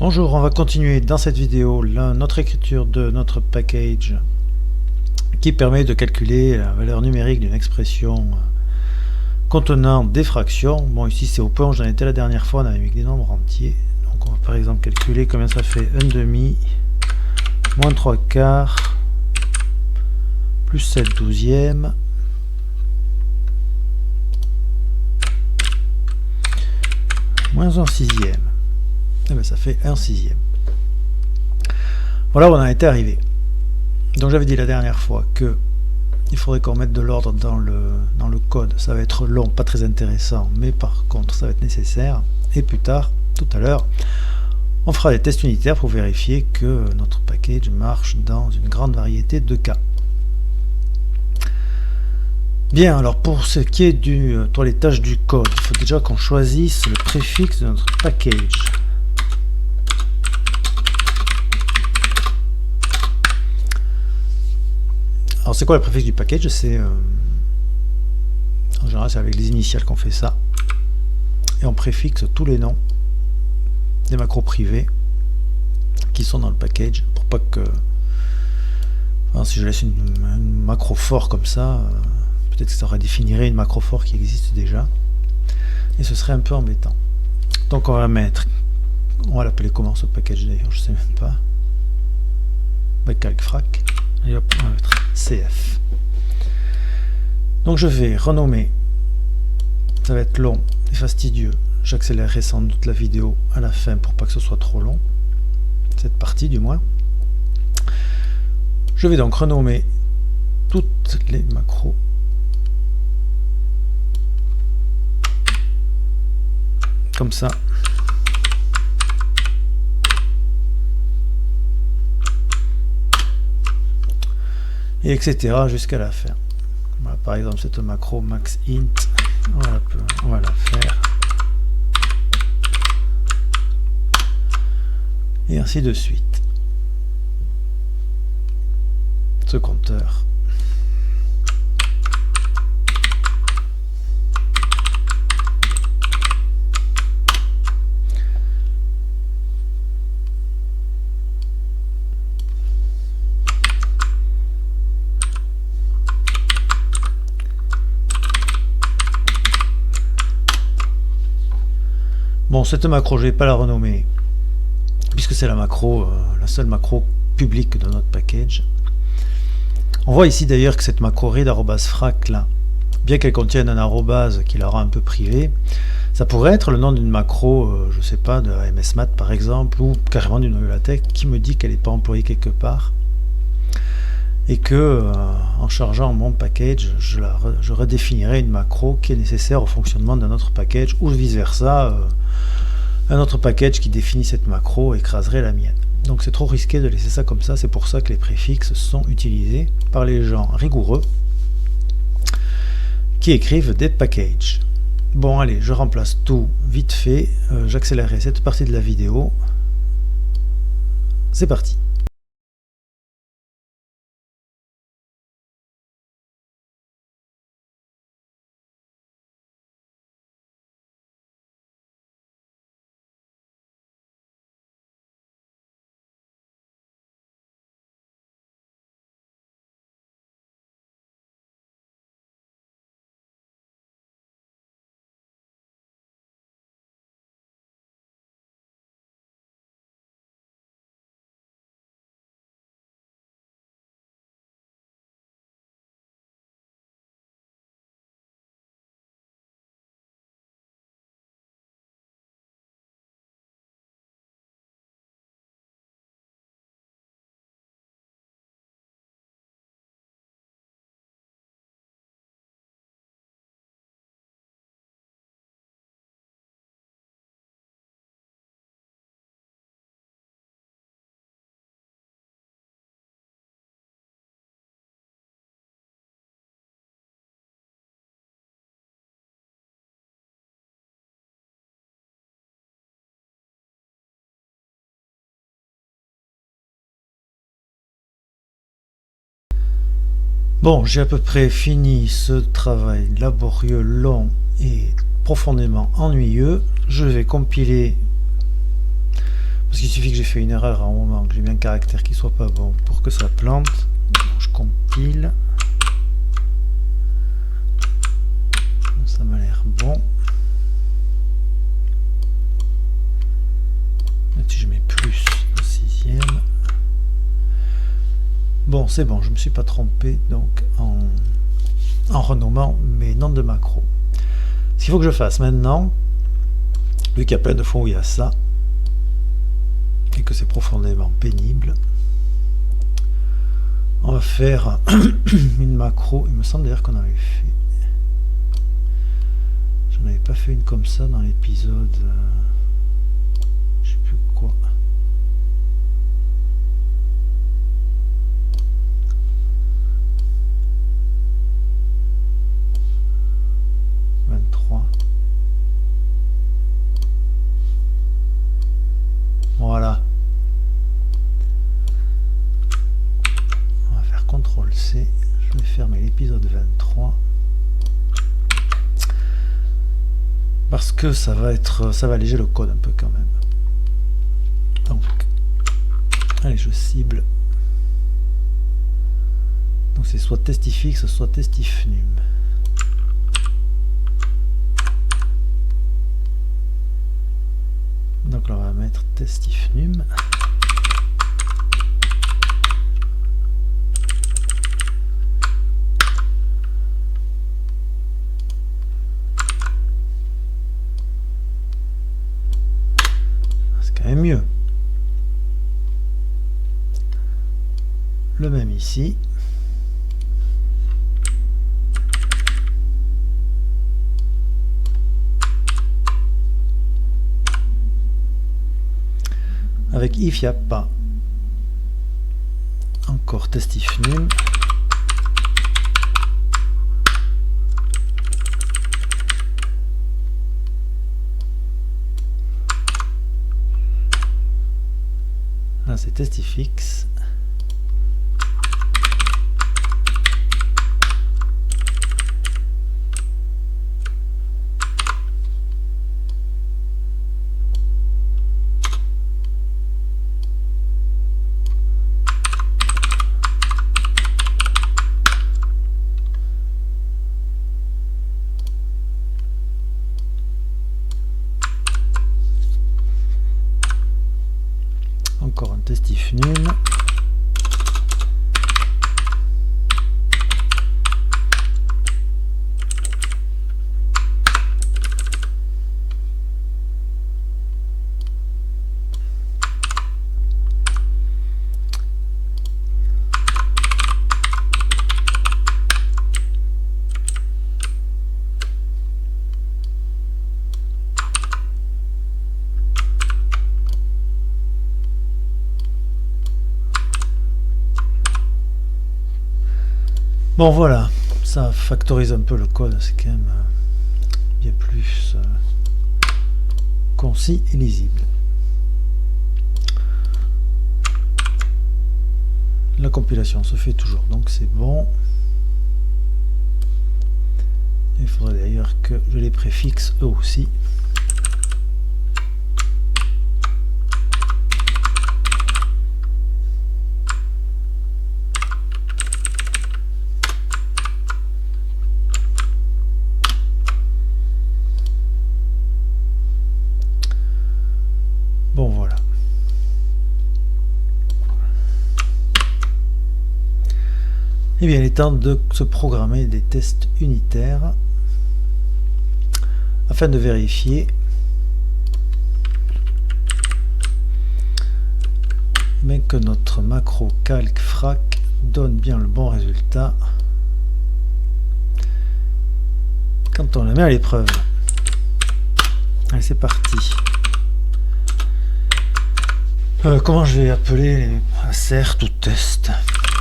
Bonjour, on va continuer dans cette vidéo notre écriture de notre package qui permet de calculer la valeur numérique d'une expression contenant des fractions. Bon, ici c'est au point où j'en étais la dernière fois, on avait mis des nombres entiers. Donc on va par exemple calculer combien ça fait 1 demi moins 3 quarts plus 7 douzièmes moins 1 sixième. Et bien ça fait 1 sixième. Voilà où on en était arrivé. Donc j'avais dit la dernière fois que il faudrait qu'on mette de l'ordre dans le code. Ça va être long, pas très intéressant, mais par contre ça va être nécessaire. Et plus tard, tout à l'heure, on fera des tests unitaires pour vérifier que notre package marche dans une grande variété de cas. Bien, alors pour ce qui est du toilettage du code, il faut déjà qu'on choisisse le préfixe de notre package. Alors c'est quoi le préfixe du package? C'est en général c'est avec les initiales qu'on fait ça, et on préfixe tous les noms des macros privés qui sont dans le package pour pas que, enfin, si je laisse une macro for comme ça, peut-être que ça redéfinirait une macro for qui existe déjà et ce serait un peu embêtant. Donc on va l'appeler comment ce package d'ailleurs, je sais même pas. Calcfrac. Et hop, on va mettre CF. Donc je vais renommer, ça va être long et fastidieux, j'accélérerai sans doute la vidéo à la fin pour pas que ce soit trop long, cette partie du moins. Je vais donc renommer toutes les macros comme ça. Et etc. jusqu'à la fin. Voilà, par exemple cette macro max int, on va la faire. Et ainsi de suite. Ce compteur. Bon, cette macro, je ne vais pas la renommer, puisque c'est la seule macro publique de notre package. On voit ici d'ailleurs que cette macro read@frac là, bien qu'elle contienne un arrobase qui la rend un peu privé, ça pourrait être le nom d'une macro, je sais pas, de MSMath par exemple, ou carrément d'une bibliothèque qui me dit qu'elle n'est pas employée quelque part, et que en chargeant mon package, je redéfinirai une macro qui est nécessaire au fonctionnement d'un autre package, ou vice versa. Un autre package qui définit cette macro écraserait la mienne. Donc c'est trop risqué de laisser ça comme ça, c'est pour ça que les préfixes sont utilisés par les gens rigoureux qui écrivent des packages. Bon allez, je remplace tout vite fait, j'accélérerai cette partie de la vidéo. C'est parti. Bon, j'ai à peu près fini ce travail laborieux, long et profondément ennuyeux. Je vais compiler Parce qu'il suffit que j'ai fait une erreur à un moment, que j'ai mis un caractère qui soit pas bon pour que ça plante. Je compile. Ça m'a l'air bon. Et si je mets plus au 6e. Bon, c'est bon, je me suis pas trompé donc en renommant mes noms de macros. Ce qu'il faut que je fasse maintenant, vu qu'il y a plein de fois où il y a ça, et que c'est profondément pénible, on va faire une macro. Il me semble d'ailleurs qu'on avait fait. J'en avais pas fait une comme ça dans l'épisode. Je sais plus quoi. Voilà. On va faire CTRL-C. Je vais fermer l'épisode 23. Parce que ça va alléger le code un peu quand même. Donc, allez, je cible. Donc c'est soit testifix, soit testifnum. Donc là on va mettre testifnum. C'est quand même mieux. Le même ici. Avec if, il n'y a pas. Encore testifnum. Là, c'est testifix. Encore un testifnum. Bon voilà, ça factorise un peu le code, c'est quand même bien plus concis et lisible. La compilation se fait toujours, donc c'est bon. Il faudrait d'ailleurs que je les préfixe eux aussi. Bon voilà. Eh bien, il est temps de se programmer des tests unitaires afin de vérifier que notre macro calc frac donne bien le bon résultat quand on le met à l'épreuve. Allez, c'est parti. Comment je vais appeler les assert ou test?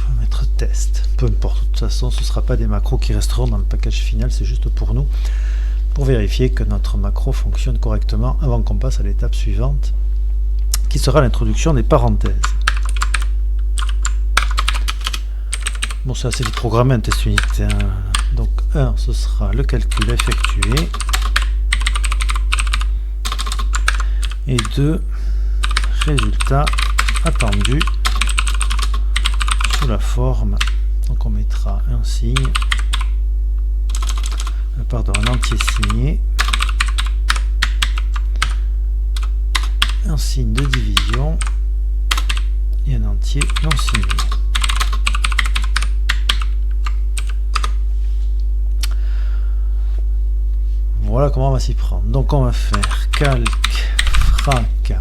On va mettre test. Peu importe, de toute façon, ce ne sera pas des macros qui resteront dans le package final, c'est juste pour nous, pour vérifier que notre macro fonctionne correctement avant qu'on passe à l'étape suivante, qui sera l'introduction des parenthèses. Bon, ça c'est du programme, un test unitaire. Donc 1, ce sera le calcul effectué. Et 2, résultat attendu sous la forme, donc on mettra un signe, un entier signé, un signe de division et un entier non signé. Voilà comment on va s'y prendre. Donc on va faire calque, frac,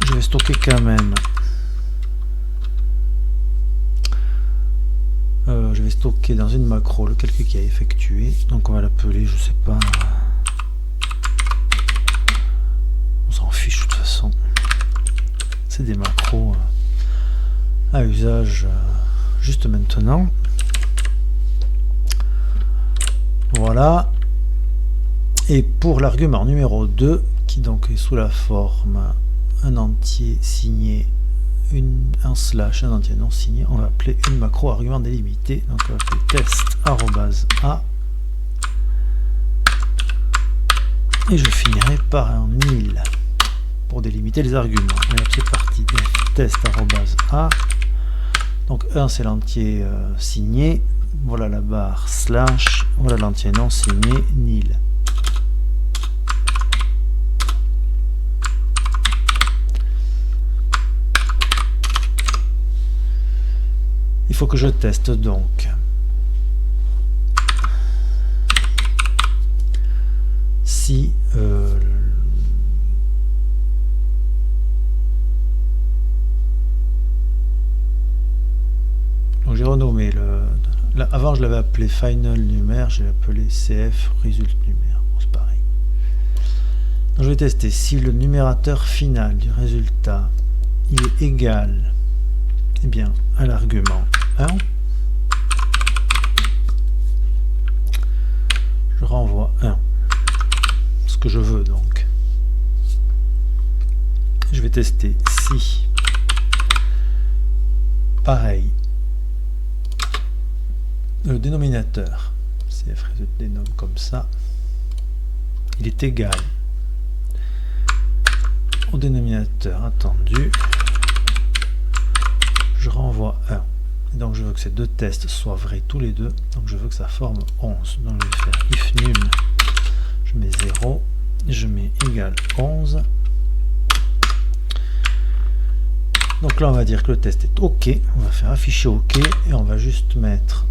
je vais stocker quand même, je vais stocker dans une macro le calcul qui a effectué, donc on va l'appeler, je sais pas, on s'en fiche de toute façon, c'est des macros à usage juste maintenant. Voilà. Et pour l'argument numéro 2, qui donc est sous la forme un entier signé, un slash, un entier non signé, on va appeler une macro argument délimité. Donc on va appeler test@a. Et je finirai par un nil pour délimiter les arguments. Et c'est parti. Test@a. Donc 1 c'est l'entier signé, voilà la barre slash, voilà l'entier non signé, nil. Il faut que je teste donc si donc j'ai renommé avant je l'avais appelé final numère, je l'ai appelé cf result numère, bon, c'est pareil. Donc je vais tester si le numérateur final du résultat il est égal, eh bien, à l'argument 1, je renvoie 1, ce que je veux donc. Je vais tester si, pareil, le dénominateur, cf result dénomme comme ça, il est égal au dénominateur attendu, je renvoie 1. Et donc je veux que ces deux tests soient vrais tous les deux, donc je veux que ça forme 11. Donc je vais faire if num, je mets 0, je mets égal 11. Donc là on va dire que le test est OK, on va faire afficher OK et on va juste mettre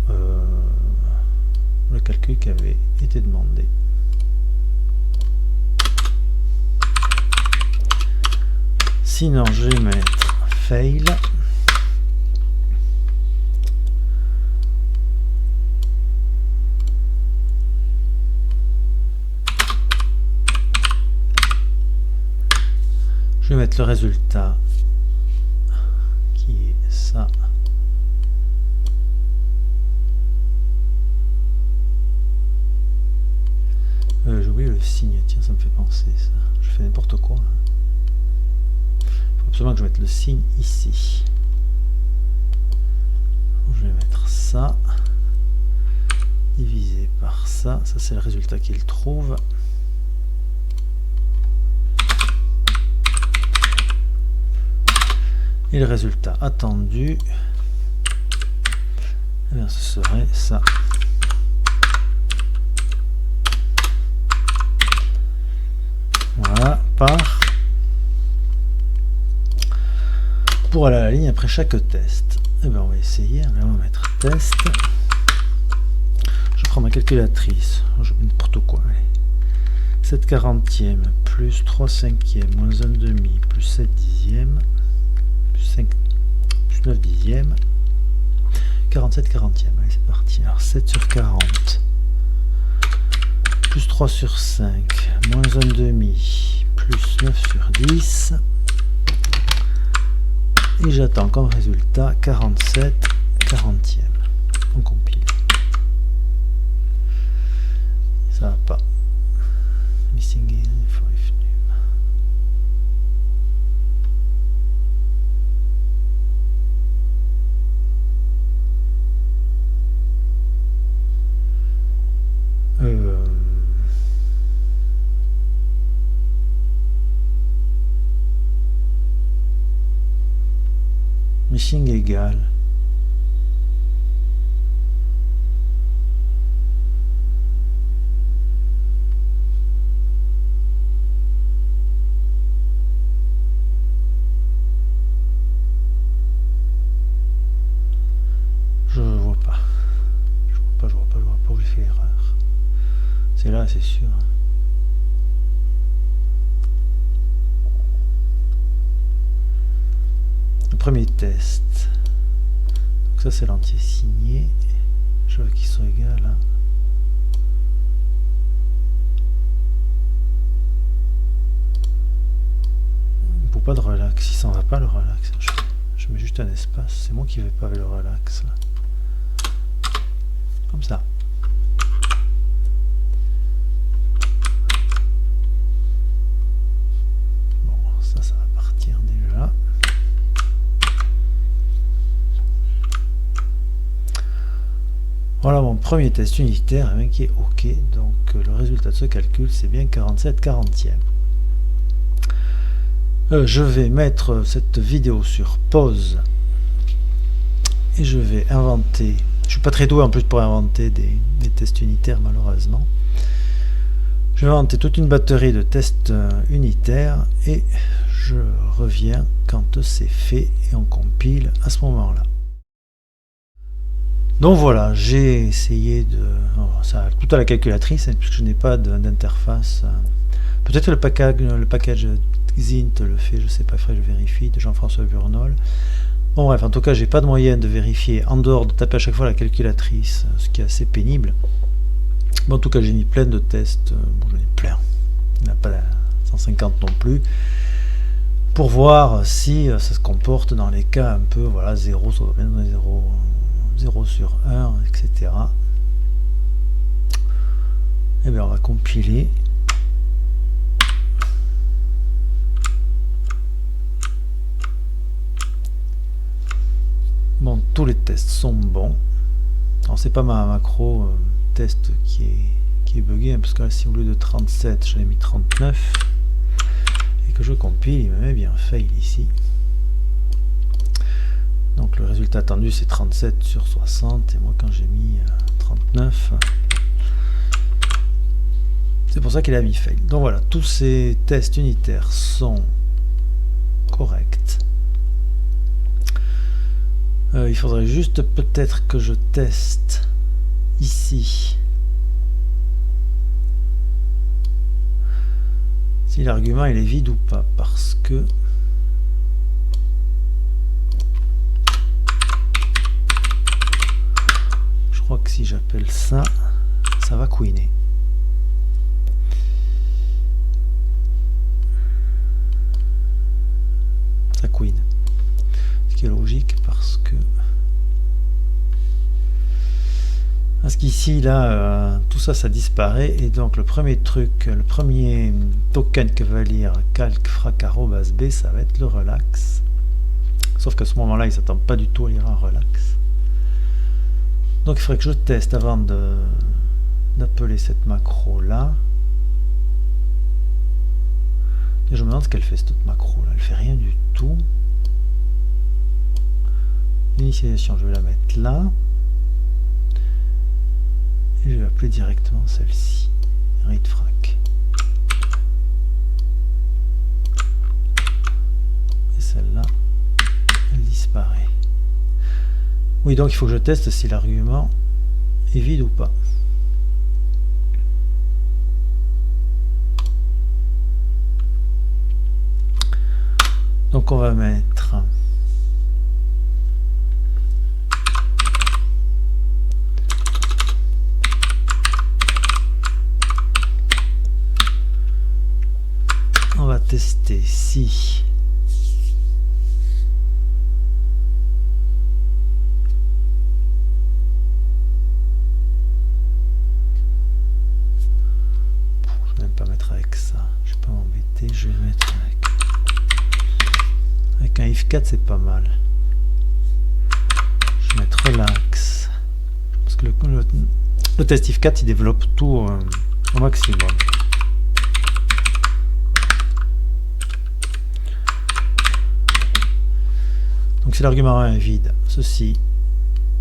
le calcul qui avait été demandé. Sinon je vais mettre fail. Je vais mettre le résultat qui est ça. J'ai oublié le signe, tiens, ça me fait penser ça. Je fais n'importe quoi. Il faut absolument que je mette le signe ici. Je vais mettre ça. Divisé par ça. Ça, c'est le résultat qu'il trouve. Et le résultat attendu, eh bien, ce serait ça. Voilà, par. Pour aller à la ligne après chaque test. Et bien, on va essayer. Là, on va mettre test. Je prends ma calculatrice. Je mets n'importe quoi. 7 quarantièmes plus 3 cinquièmes moins 1 demi plus 7 dixièmes. 5, plus 9 dixièmes, 47 quarantièmes, allez c'est parti, alors 7 sur 40, plus 3 sur 5, moins 1 demi, plus 9 sur 10, et j'attends comme résultat 47 quarantièmes, on compile, ça va pas, missing in for if num. tracing égal. Je vois pas. Je vois pas où j'ai fait l'erreur. C'est là, c'est sûr. Le premier test. Donc ça c'est l'entier signé. Je veux qu'ils soient égaux là. Pour pas de relax, il s'en va pas le relax. Je mets juste un espace. C'est moi qui vais pas avec le relax là. Comme ça. Bon, ça va partir déjà. Voilà mon premier test unitaire qui est OK. Donc le résultat de ce calcul, c'est bien 47/40e. Je vais mettre cette vidéo sur pause et je vais inventer. Je suis pas très doué en plus pour inventer des tests unitaires malheureusement. Je vais inventer toute une batterie de tests unitaires et je reviens quand c'est fait et on compile à ce moment-là. Donc voilà, j'ai essayé de... ça tout à la calculatrice, puisque je n'ai pas d'interface. Peut-être le package Xint le fait, je sais pas, je vérifie, de Jean-François Burnol. Bon bref, en tout cas, j'ai pas de moyen de vérifier en dehors de taper à chaque fois la calculatrice, ce qui est assez pénible. Bon, en tout cas, j'ai mis plein de tests, bon, j'en ai plein, il n'y en a pas 150 non plus, pour voir si ça se comporte dans les cas un peu, voilà, 0, ça doit bien donner 0 sur 1, etc. Et bien on va compiler. Bon, tous les tests sont bons. Alors c'est pas ma macro test qui est bugué, hein, parce que là si au lieu de 37 j'en ai mis 39 et que je compile, il me met bien fail ici. Donc le résultat attendu c'est 37 sur 60 et moi quand j'ai mis 39, c'est pour ça qu'il a mis fail. Donc voilà, tous ces tests unitaires sont corrects. Il faudrait juste peut-être que je teste ici si l'argument il est vide ou pas, parce que je crois que si j'appelle ça, ça va couiner. Ça couine. Ce qui est logique parce qu'ici là tout ça disparaît et donc le premier truc, le premier token que va lire calc_frac_b, ça va être le relax, sauf qu'à ce moment là il s'attend pas du tout à lire un relax. Donc il faudrait que je teste avant d'appeler cette macro là. Et je me demande ce qu'elle fait cette macro là, elle fait rien du tout. L'initialisation je vais la mettre là. Et je vais appeler directement celle-ci, readFrac. Et celle-là, elle disparaît. Oui, donc il faut que je teste si l'argument est vide ou pas. Donc on va mettre tester si je vais même pas mettre avec ça, je vais pas m'embêter, je vais mettre avec un if 4, c'est pas mal. Je vais mettre relax parce que le test if 4 il développe tout au maximum. Donc Donc si l'argument 1 est vide, ceci,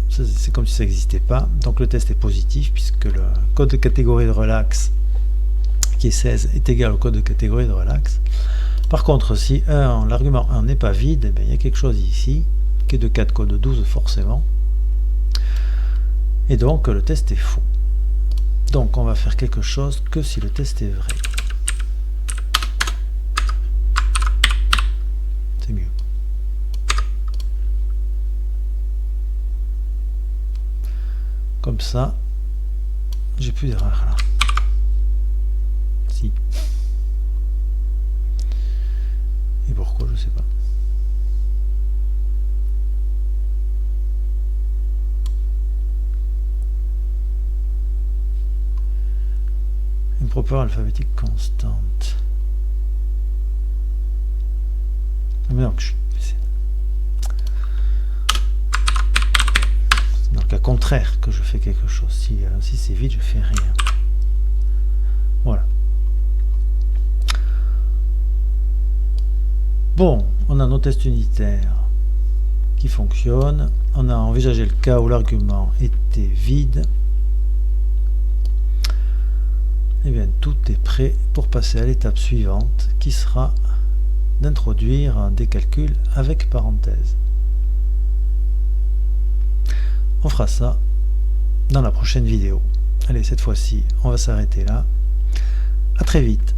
c'est comme si ça n'existait pas. Donc le test est positif puisque le code de catégorie de relax qui est 16 est égal au code de catégorie de relax. Par contre, si l'argument 1 n'est pas vide, eh bien, il y a quelque chose ici qui est de 4 code 12 forcément. Et donc le test est faux. Donc on va faire quelque chose que si le test est vrai. C'est mieux. Comme ça, j'ai plus d'erreur là. Si. Et pourquoi, je sais pas. Une proportion alphabétique constante. Ah, mais non, c'est dans le cas contraire que je fais quelque chose. Si c'est vide, je fais rien. Voilà. Bon, on a nos tests unitaires qui fonctionnent. On a envisagé le cas où l'argument était vide. Et bien, tout est prêt pour passer à l'étape suivante qui sera d'introduire des calculs avec parenthèse. On fera ça dans la prochaine vidéo. Allez, cette fois-ci, on va s'arrêter là. À très vite.